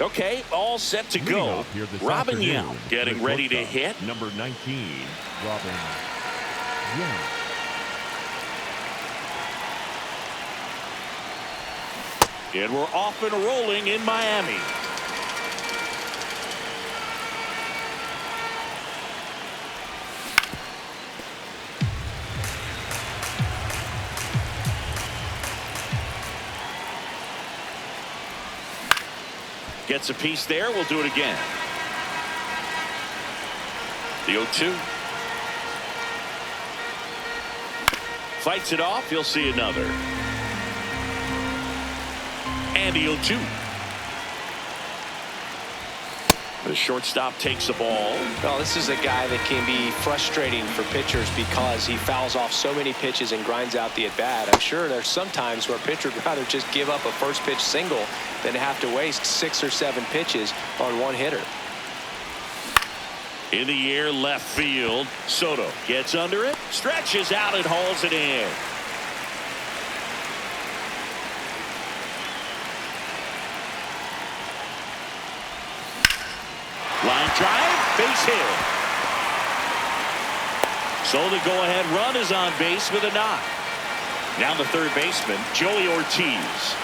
Okay, all set to go. Robin Yount getting ready to hit. Number 19, Robin Yount. And we're off and rolling in Miami. Gets a piece there. We'll do it again. The 0-2. Fights it off. He'll see another. And the 0-2. The shortstop takes the ball. Well, this is a guy that can be frustrating for pitchers because he fouls off so many pitches and grinds out the at-bat. I'm sure there's some times where a pitcher would rather just give up a first pitch single than have to waste 6 or 7 pitches on one hitter. In the air, left field. Soto gets under it, stretches out and hauls it in. Line drive, base hit. So the go-ahead run is on base with a knock. Now the third baseman, Joey Ortiz.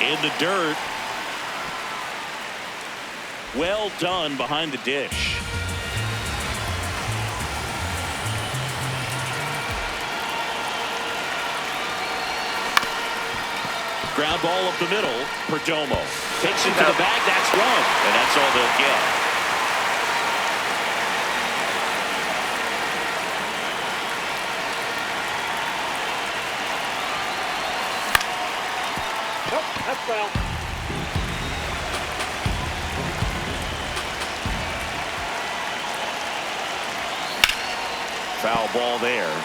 In the dirt. Well done behind the dish. Ground ball up the middle. Perdomo takes it to the bag. That's run. And that's all they'll get. Nope, that's foul. Foul ball there.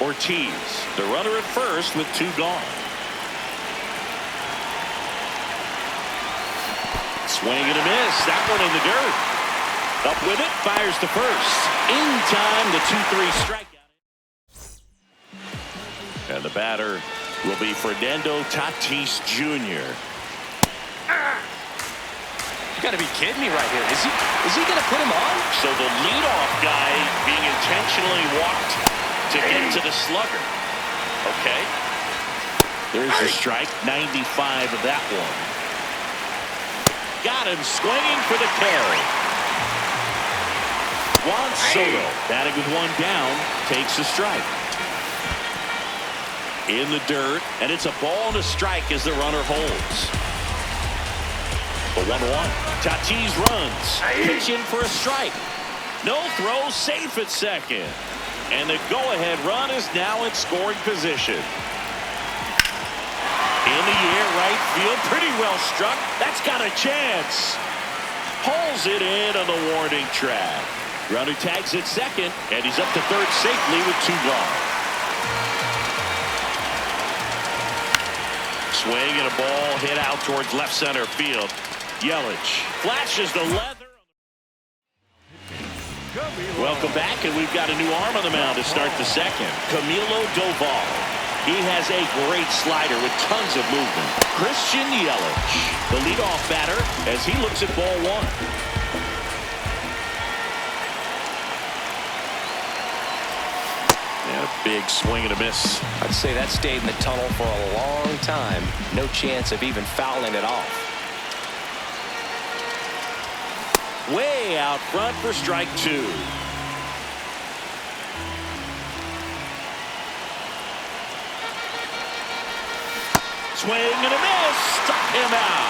Ortiz, the runner at first with 2 gone. Swing and a miss. That one in the dirt. Up with it. Fires to first. In time, the 2-3 strikeout. And the batter will be Fernando Tatis Jr. You got to be kidding me right here. Is he going to put him on? So the leadoff guy being intentionally walked to get to the slugger. Okay. There's the strike. 95 of that one. Got him swinging for the carry. Juan Soto batting with 1 down takes a strike. In the dirt, and it's a ball and a strike as the runner holds. The 1-1. Tatis runs. Pitch in for a strike. No throw, safe at second. And the go-ahead run is now in scoring position. In the air, right field, pretty well struck. That's got a chance. Pulls it in on the warning track. Runner tags at second, and he's up to third safely with 2 gone. Swing and a ball hit out towards left center field. Yelich flashes the leather. Welcome back, and we've got a new arm on the mound to start the second. Camilo Doval. He has a great slider with tons of movement. Christian Yelich, the leadoff batter, as he looks at ball 1. And a big swing and a miss. I'd say that stayed in the tunnel for a long time. No chance of even fouling it off. Way out front for strike 2. Swing and a miss. Struck him out.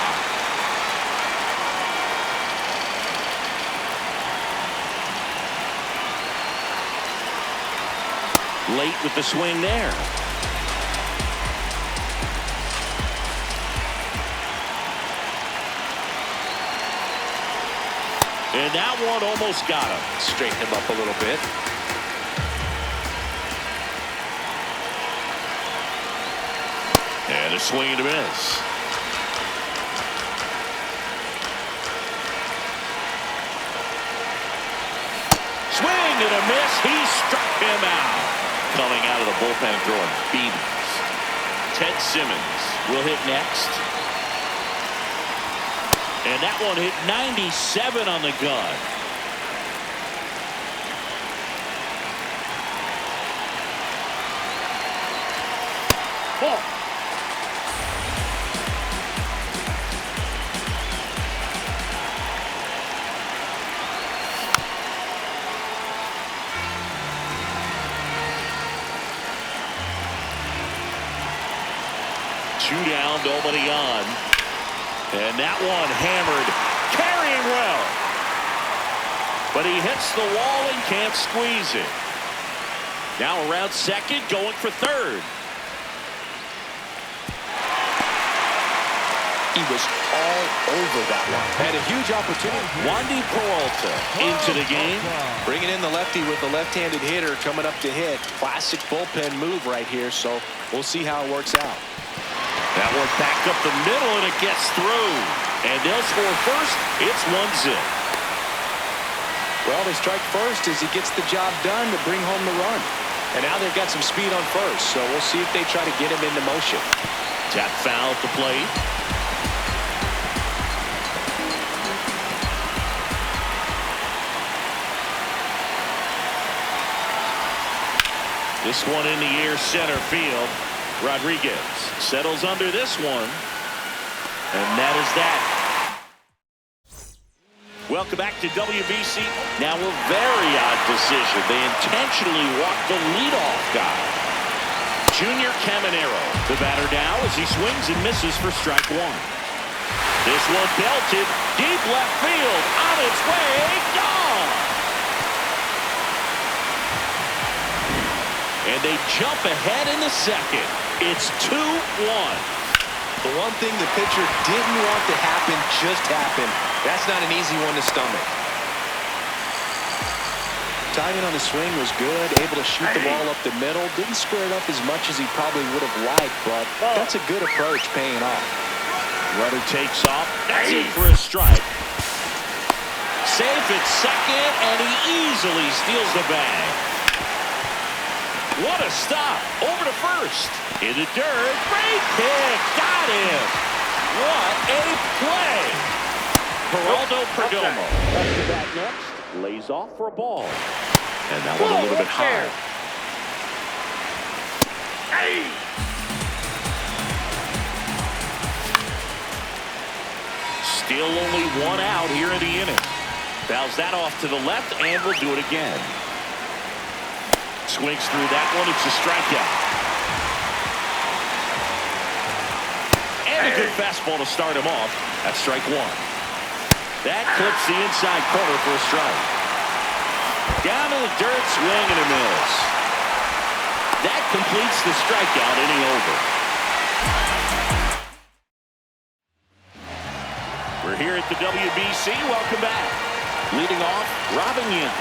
Late with the swing there. And that one almost got him. Straighten him up a little bit. And a swing and a miss. Swing and a miss. He struck him out. Coming out of the bullpen throwing beatings. Ted Simmons will hit next. And that one hit 97 on the gun. Ball. Two down, nobody on. And that one hammered, carrying well. But he hits the wall and can't squeeze it. Now around second, going for third. He was all over that one. Had a huge opportunity. Wandy Peralta into the game. Bringing in the lefty with the left-handed hitter coming up to hit. Classic bullpen move right here, so we'll see how it works out. That one back up the middle, and it gets through. And they'll score first. It's 1-0. Well, they strike first as he gets the job done to bring home the run. And now they've got some speed on first, so we'll see if they try to get him into motion. Tap foul at the plate. This one in the air, center field. Rodriguez settles under this one. And that is that. Welcome back to WBC. Now a very odd decision. They intentionally walked the leadoff guy. Junior Caminero, the batter now as he swings and misses for strike one. This one belted deep left field, on its way, gone. And they jump ahead in the second. It's 2-1. The one thing the pitcher didn't want to happen just happened. That's not an easy one to stomach. Timing on the swing was good, able to shoot the ball up the middle. Didn't square it up as much as he probably would have liked, but that's a good approach paying off. Runner takes off. That's in for a strike. Safe at second, and he easily steals the bag. What a stop. Over to first. In the dirt. Great pick. Got him. What a play. Geraldo Perdomo. Up to bat next. Lays off for a ball. And that one a little bit high. Hey. Still only one out here in the inning. Fouls that off to the left, and will do it again. Swings through that one. It's a strikeout. And a good fastball to start him off. That's strike one. That clips the inside corner for a strike. Down to the dirt, swing and a miss. That completes the strikeout, inning over. We're here at the WBC. Welcome back. Leading off, Robin Yin.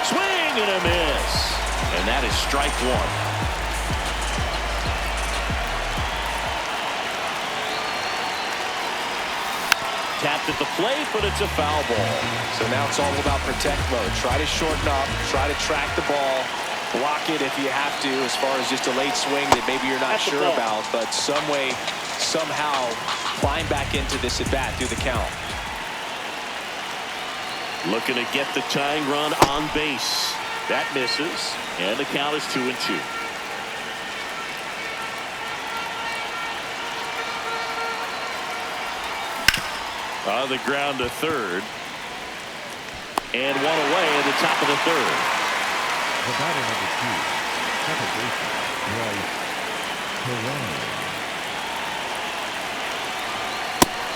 Swing and a miss. And that is strike one. Tapped at the plate, but it's a foul ball. So now it's all about protect mode. Try to shorten up, try to track the ball, block it if you have to, as far as just a late swing that maybe you're not sure about, but some way, somehow climb back into this at bat through the count. Looking to get the tying run on base. That misses, and the count is 2-2. On the ground to third. And one away at the top of the third. The batter number 2, second baseman, Bryce.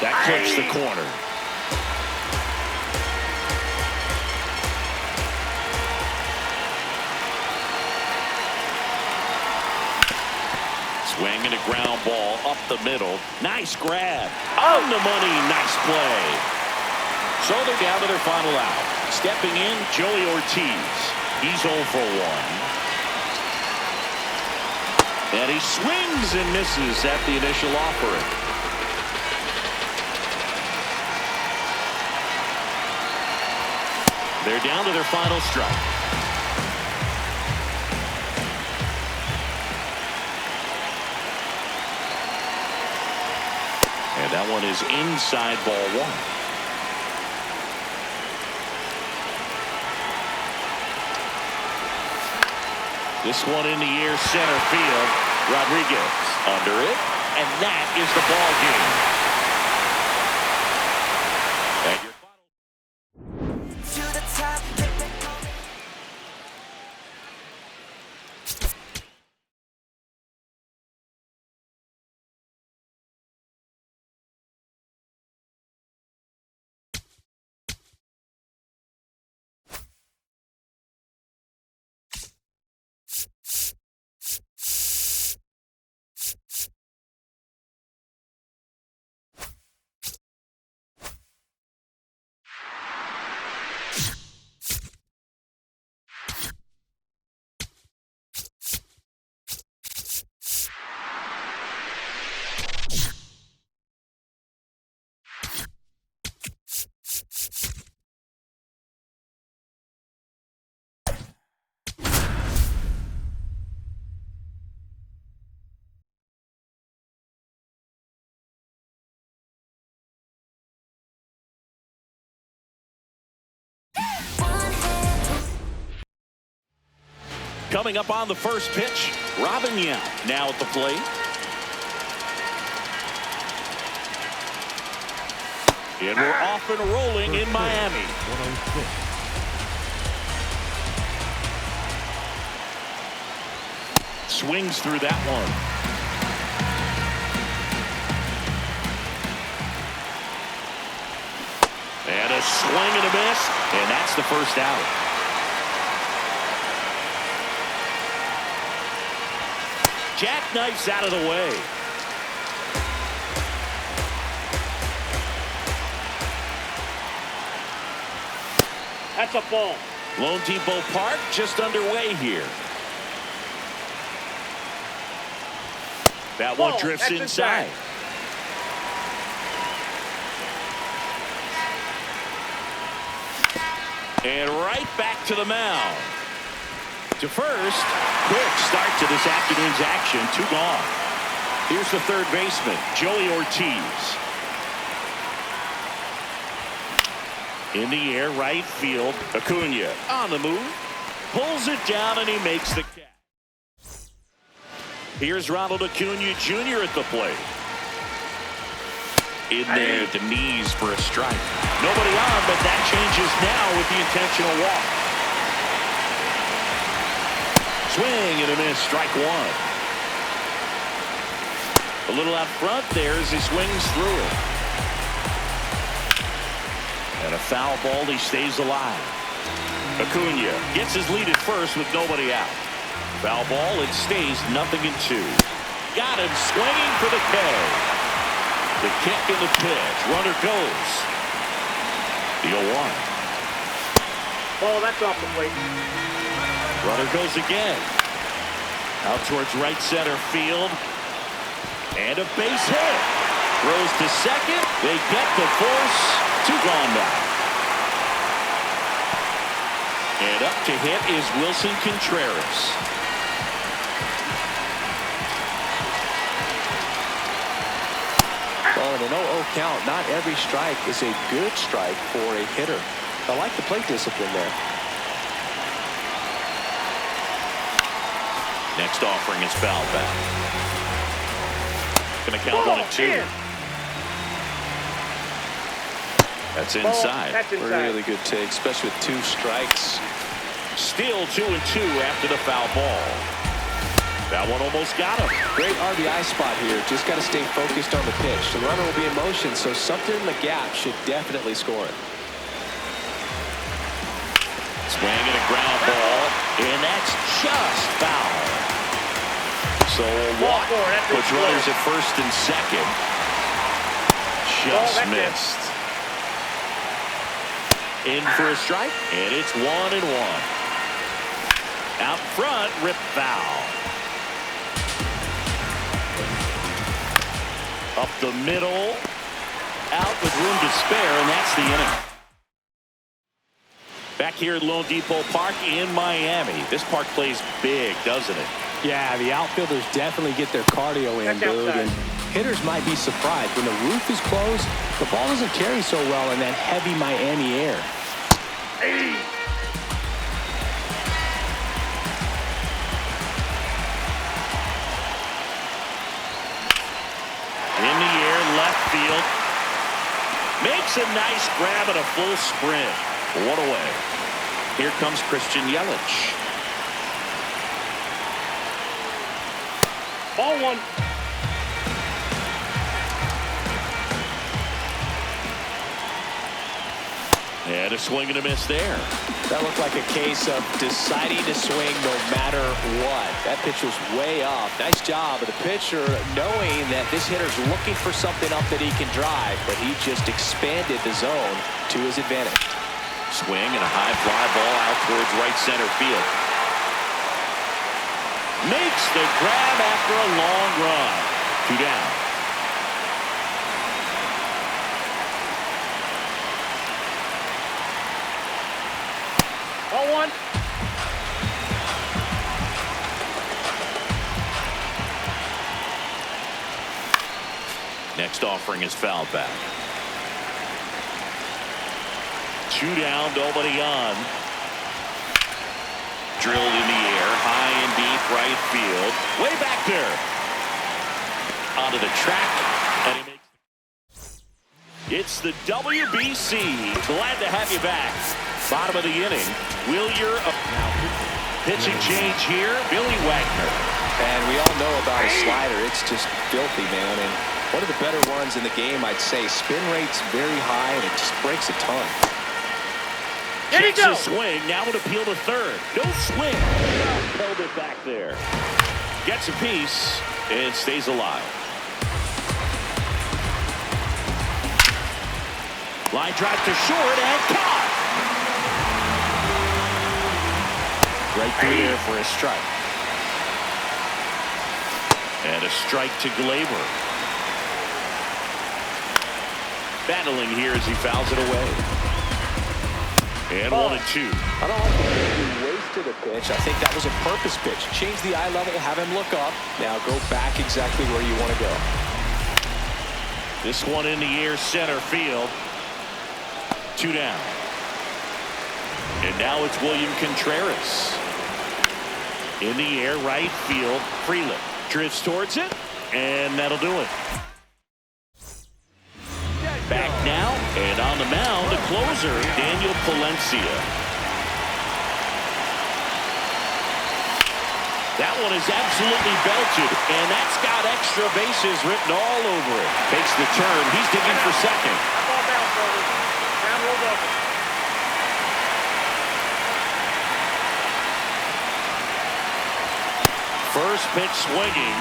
That clips the corner. Swing and a ground ball up the middle. Nice grab. On the money. Nice play. So they're down to their final out. Stepping in, Joey Ortiz. He's 0 for 1. And he swings and misses at the initial offering. They're down to their final strike. And that one is inside ball one. This one in the air, center field. Rodriguez under it, and that is the ball game. And your coming up on the first pitch, Robin Yount now at the plate. And we're off and rolling in Miami. 106. Swings through that one. And a swing and a miss, and that's the first out. Jackknifes out of the way. That's a ball. Lone Depot Park just underway here. That one drifts inside. And right back to the mound. To first. Quick start to this afternoon's action. 2 gone. Here's the third baseman, Joey Ortiz. In the air, right field. Acuna on the move. Pulls it down, and he makes the catch. Here's Ronald Acuna Jr. at the plate. In there at the knees for a strike. Nobody on, but that changes now with the intentional walk. Swing and a miss, strike one. A little out front there as he swings through it. And a foul ball, he stays alive. Acuna gets his lead at first with nobody out. Foul ball, it stays 0-2. Got him swinging for the K. The kick and the pitch. Runner goes. The 0-1. Oh, that's off the plate. Runner goes again. Out towards right center field. And a base hit. Throws to second. They get the force. 2 gone now. And up to hit is Wilson Contreras. Oh, and an 0-0 count. Not every strike is a good strike for a hitter. I like the plate discipline there. Next offering is fouled back. Going to count 1-2. That's inside. That's inside. Really good take, especially with 2 strikes. Still 2-2 after the foul ball. That one almost got him. Great RBI spot here. Just got to stay focused on the pitch. The runner will be in motion, so something in the gap should definitely score it. Swing and a ground ball, and that's just foul. So Watt puts runners at first and second. Just missed. In for a strike, and it's 1-1. Out front, rip foul. Up the middle, out with room to spare, and that's the inning. Back here at Lone Depot Park in Miami. This park plays big, doesn't it? Yeah, the outfielders definitely get their cardio in, Boog. And Hitters might be surprised. When the roof is closed, the ball doesn't carry so well in that heavy Miami air. In the air, left field. Makes a nice grab at a full sprint. One away. Here comes Christian Yelich. Ball one. And a swing and a miss there. That looked like a case of deciding to swing no matter what. That pitch was way off. Nice job of the pitcher knowing that this hitter's looking for something up that he can drive, but he just expanded the zone to his advantage. Swing and a high fly ball out towards right center field. Makes the grab after a long run. 2 down. Ball one. Next offering is fouled back. 2 down, nobody on. Drilled in the air, high and deep right field. Way back there. Onto the track. And he makes... It's the WBC. Glad to have you back. Bottom of the inning. Wheeler now pitching change here. Billy Wagner. And we all know about his slider. It's just filthy, man. And one of the better ones in the game, I'd say. Spin rate's very high, and it just breaks a ton. There you Takes go. a swing. Now an appeal to third. No swing. Held it back there. Gets a piece and stays alive. Line drive to short and caught. Right through there for a strike. And a strike to Glaber. Battling here as he fouls it away. And 1-2. I don't like the way he wasted a pitch. I think that was a purpose pitch. Change the eye level, have him look up. Now go back exactly where you want to go. This one in the air, center field. 2 down. And now it's William Contreras. In the air, right field. Freeland drifts towards it, and that'll do it. Back now, and on the mound, the closer, Daniel Palencia. That one is absolutely belted, and that's got extra bases written all over it. Takes the turn. He's digging for second. That ball down, brother. Down rolled up. First pitch swinging.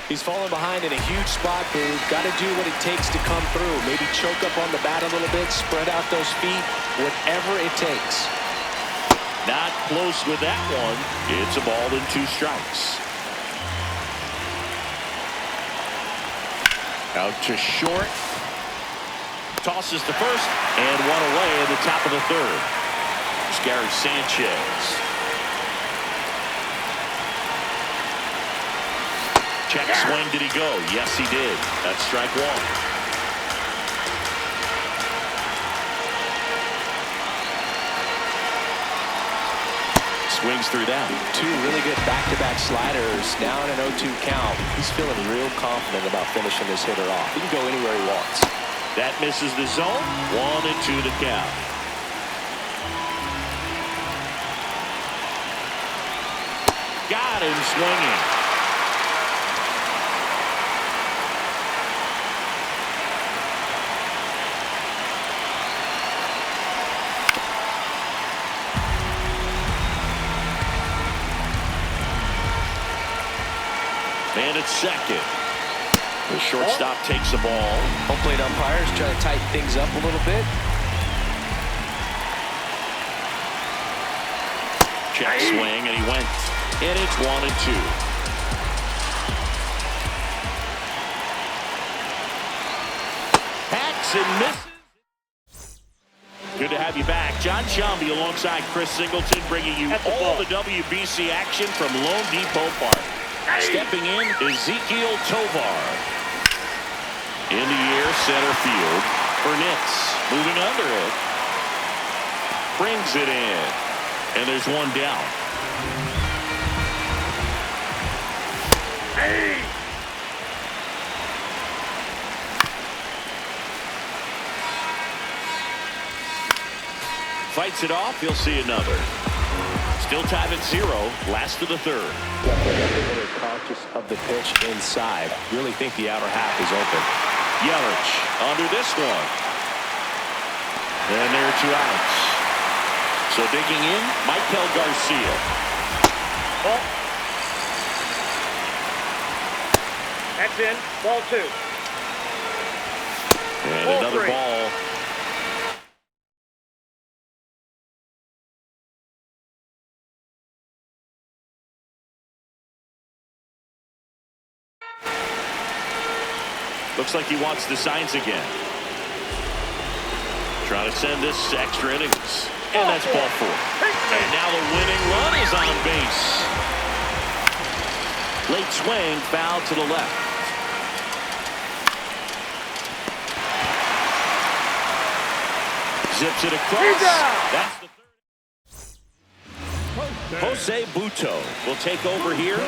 He's fallen behind in a huge spot, but he's got to do what it takes to come through. Maybe choke up on the bat a little bit, spread out those feet, whatever it takes. Not close with that one. It's a ball and 2 strikes. Out to short. Tosses to first, and 1 away in the top of the 3rd. It's Gary Sanchez. Check swing, did he go? Yes, he did. That's strike 1. Swings through that. 2 really good back-to-back sliders. Now in an 0-2 count. He's feeling real confident about finishing this hitter off. He can go anywhere he wants. That misses the zone. 1-2 the count. Got him swinging. Man at second. The shortstop takes the ball. Home plate umpires try to tighten things up a little bit. Check swing, and he went. And it's 1-2. Hacks and misses. Good to have you back. John Shelby alongside Chris Singleton, bringing you all the WBC action from Lone Depot Park. Stepping in, Ezekiel Tovar. In the air, center field. Burnitz moving under it. Brings it in. And there's one down. Hey! Fights it off. He'll see another. Still tied at 0. Last of the third. Definitely conscious of the pitch inside. Really think the outer half is open. Yelich under this one. And there are 2 outs. So digging in, Michael Garcia. Ball. That's in. Ball 2. And Ball another 3. ball. Looks like he wants the signs again. Trying to send this to extra innings. And that's ball 4. And now the winning run is on base. Late swing, foul to the left. Zips it across. That's the third. Jose Butto will take over here.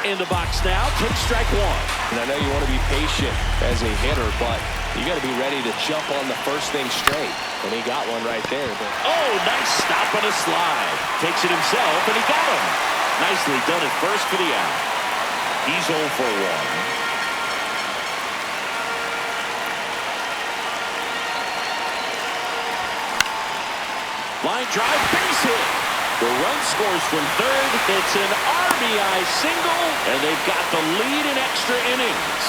In the box now, take strike 1. And I know you want to be patient as a hitter, but you got to be ready to jump on the first thing straight. And he got one right there. Oh, nice stop on a slide. Takes it himself, and he got him. Nicely done at first for the out. He's 0 for 1. Line drive, base hit. The run scores from third. It's an RBI single, and they've got the lead in extra innings.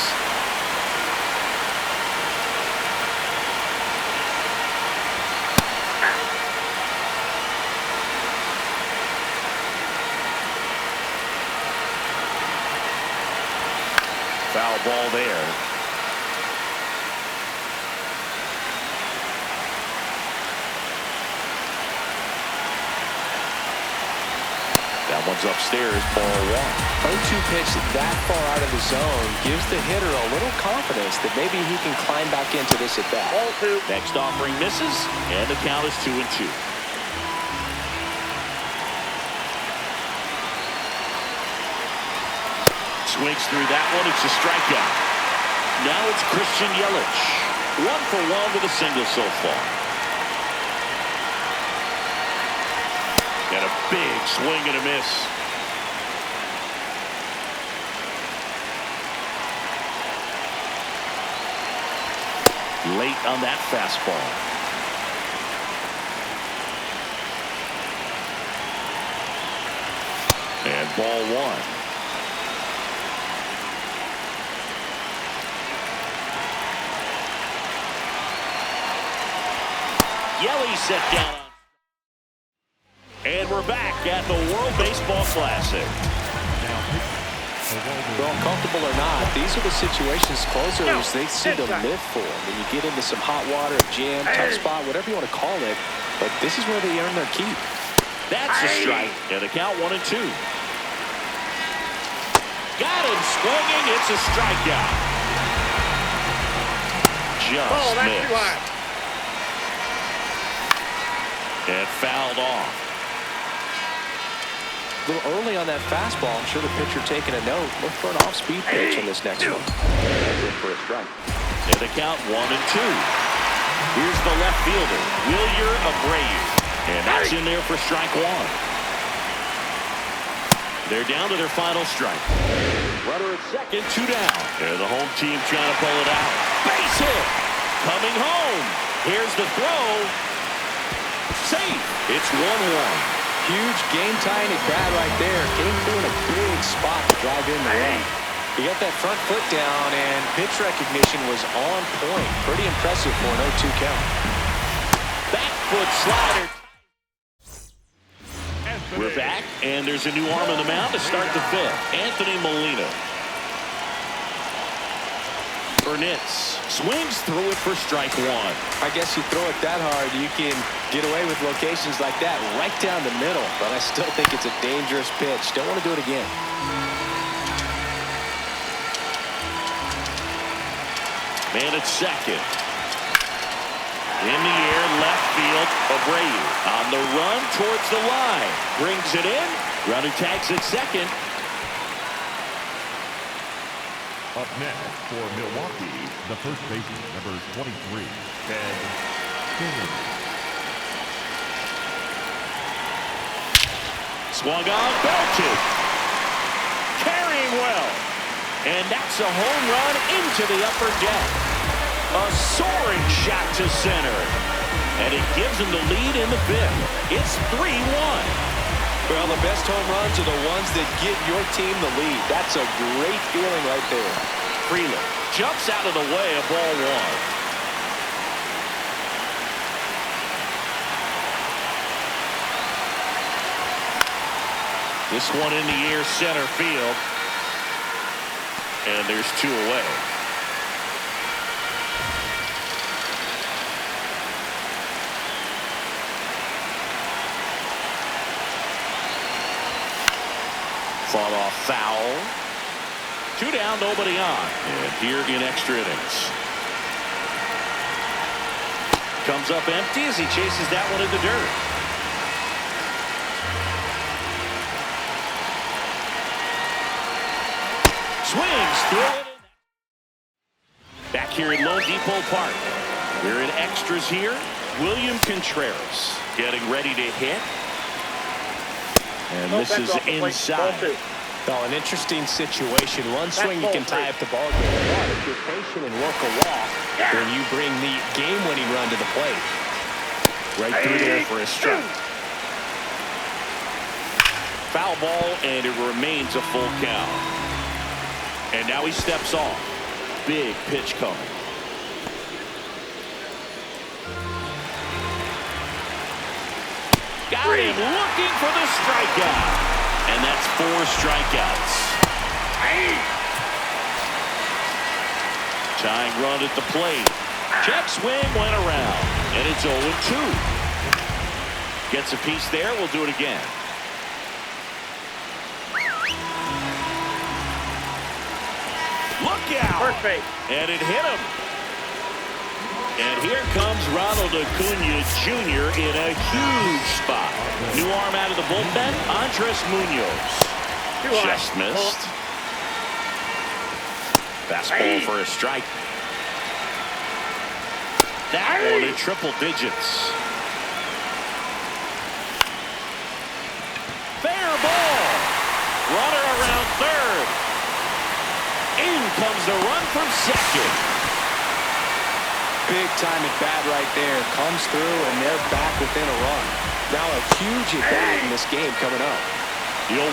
Foul ball there. That one's upstairs, ball 1. 0-2 pitch that far out of the zone gives the hitter a little confidence that maybe he can climb back into this at bat. Ball 2. Next offering misses, and the count is 2-2. Swings through that one. It's a strikeout. Now it's Christian Yelich. 1 for 1 with a single so far. And a big swing and a miss. Late on that fastball. And ball 1. Yelich set down. And we're back at the World Baseball Classic. Well, comfortable or not, these are the situations closers they seem to live for. When you get into some hot water, jam, tough spot, whatever you want to call it, but this is where they earn their keep. That's a strike. And the count 1-2. Got him swinging. It's a strikeout. Just missed. And fouled off. A little early on that fastball. I'm sure the pitcher taking a note. Look for an off-speed pitch on this next one. Good for a strike. And the count 1-2. Here's the left fielder, Wilyer Abreu. And that's in there for strike 1. They're down to their final strike. Runner at second, 2 down. And the home team trying to pull it out. Base hit. Coming home. Here's the throw. Safe. It's 1-1. Huge game-tying at bat right there. Getting through in a big spot to drive in the run. He got that front foot down, and pitch recognition was on point. Pretty impressive for an 0-2 count. Back foot slider. We're back, and there's a new arm on the mound to start the 5th. Anthony Molina. Burnitz swings through it for strike one. I guess you throw it that hard, you can get away with locations like that right down the middle. But I still think it's a dangerous pitch. Don't want to do it again. Man at second. In the air, left field, Abreu on the run towards the line. Brings it in. Runner tags at second. Up next for Milwaukee, the first baseman, number 23, Ted Simmons. Swung on, belted. Carrying well. And that's a home run into the upper deck. A soaring shot to center. And it gives him the lead in the fifth. It's 3-1. Well, the best home runs are the ones that give your team the lead. That's a great feeling right there. Freeland jumps out of the way of ball one. This one in the air, center field. And there's two away. Fought off foul. Two down, nobody on. And here in extra innings. Comes up empty as he chases that one in the dirt. Swings through it. Back here in Lone Depot Park. We're in extras here. William Contreras getting ready to hit. And this is inside. Oh, an interesting situation. One swing, you can tie up the ball game. But if you're patient and work a walk, then you bring the game-winning run to the plate. Right through there for a strike. Foul ball, and it remains a full count. And now he steps off. Big pitch coming. Got him looking for the strikeout. And that's 4 strikeouts. Tying run at the plate. Check swing went around. And it's 0-2. Gets a piece there. We'll do it again. Look out. First base. And it hit him. And here comes Ronald Acuna Jr. in a huge spot. New arm out of the bullpen, Andres Munoz. Just missed. Fastball for a strike. That one in triple digits. Fair ball. Runner around third. In comes the run from second. Big time at bat right there. Comes through, and they're back within a run. Now a huge at bat in this game coming up. The 0-1.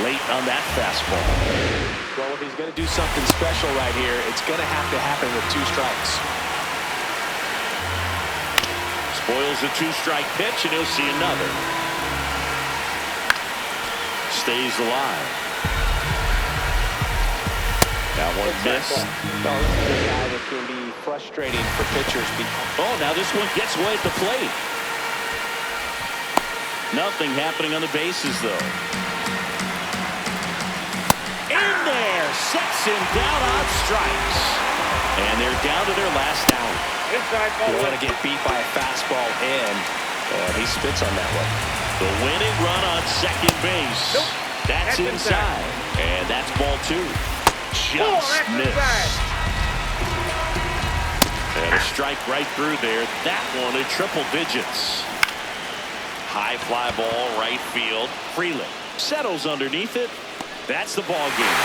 Late on that fastball. Well, if he's going to do something special right here, it's going to have to happen with 2 strikes. Spoils a 2-strike pitch, and he'll see another. Stays alive. That one missed. Well, this is a guy that can be frustrating for pitchers. Oh, now this one gets away at the plate. Nothing happening on the bases, though. In there, sets him down on strikes. And they're down to their last out. Inside ball. You want to get beat by a fastball in. He spits on that one. The winning run on second base. Nope. That's inside. And that's ball 2. Just missed. And a strike right through there. That one in triple digits. High fly ball, right field. Freeland settles underneath it. That's the ball game.